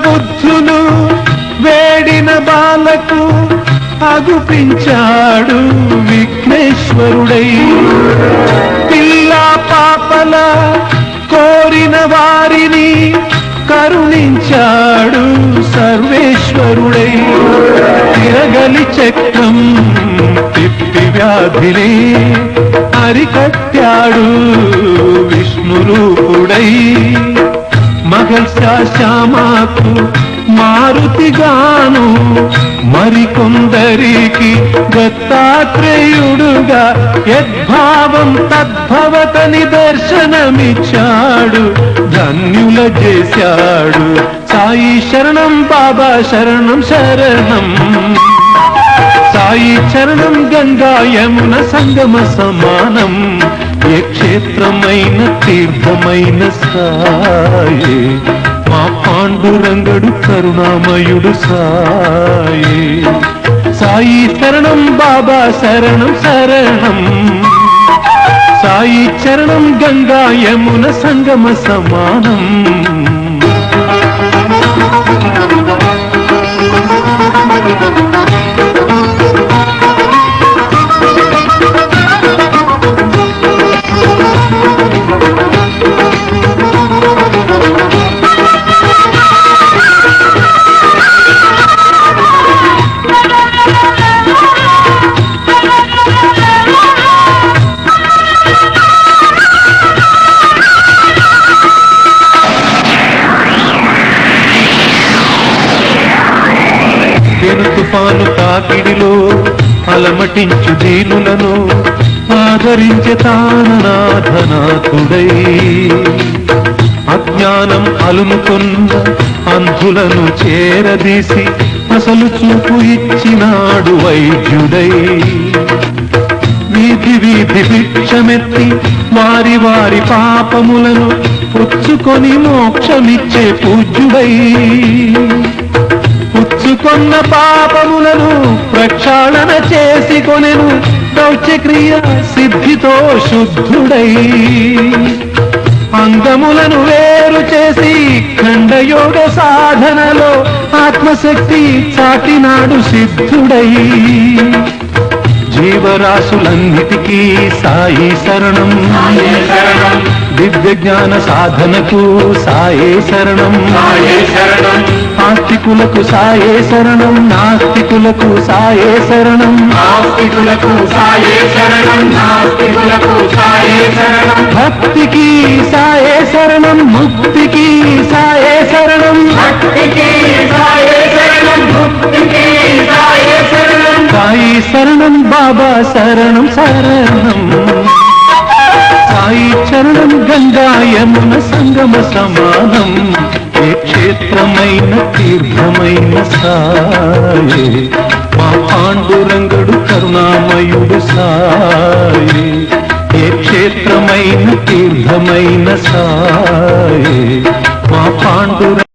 బుద్ధులు వేడిన బాలకు అగుపించాడు విఘ్నేశ్వరుడై. పిల్ల పాపల కోరిన వారిని కరుణించాడు సర్వేశ్వరుడై. తిరగలి చక్రం తిప్పి వ్యాధిని అరికట్టాడు విష్ణు రూపుడై. మహర్షి శ్యామకు మారుతిగాను మరికొందరికి దత్తాత్రేయుడుగా యద్భావం తద్భవతని దర్శనమిచ్చాడు, ధన్యుల చేశాడు. సాయి శరణం బాబా శరణం శరణం, సాయి చరణం గంగా యమున సంగమ సమానం. ఏ క్షేత్రమైన తీర్థమైన సాయే, మా పాండురంగడు కరుణామయుడు సాయే. సాయి శరణం బాబా శరణం శరణం, సాయి చరణం గంగా యమున సంగమ సమానం. తుఫాను తాకిడిలో అలమటించు దీనులను ఆదరించే తాననాథనాథుడై. అజ్ఞానం అలుముకున్న అంధులను చేరదీసి అసలు చూపు ఇచ్చినాడు వైద్యుడై. వీధి వీధి భిక్షమెత్తి వారి వారి పాపములను పుచ్చుకొని మోక్షమిచ్చే పూజ్యుడై. పుచ్చుకొన్న పాపములను ప్రక్షాళన చేసి కొనెను దౌత్యక్రియ సిద్ధితో శుద్ధుడై. అంగములను వేరు చేసి ఖండయోగ సాధనలో ఆత్మశక్తి చాటినాడు సిద్ధుడై. జీవరాశులన్నిటికీ సాయి శరణం, దివ్య జ్ఞాన సాధనకు సాయే శరణం. ఆస్తికులకు సాయే శరణం, నాస్తికులకు సాయే శరణం. భక్తికి సాయే శరణం, ముక్తికి సాయే శరణం. సాయి శరణం బాబా శరణం శరణం, సాయి చరణం గంగా యమున సంగమ సమానం. ఏ క్షేత్రమైన తీర్థమైన సాయే, మా పాండురంగడు కరుణామయుడు సాయే. ఏ క్షేత్రమైన తీర్థమైన సాయే, మా పాండురంగడు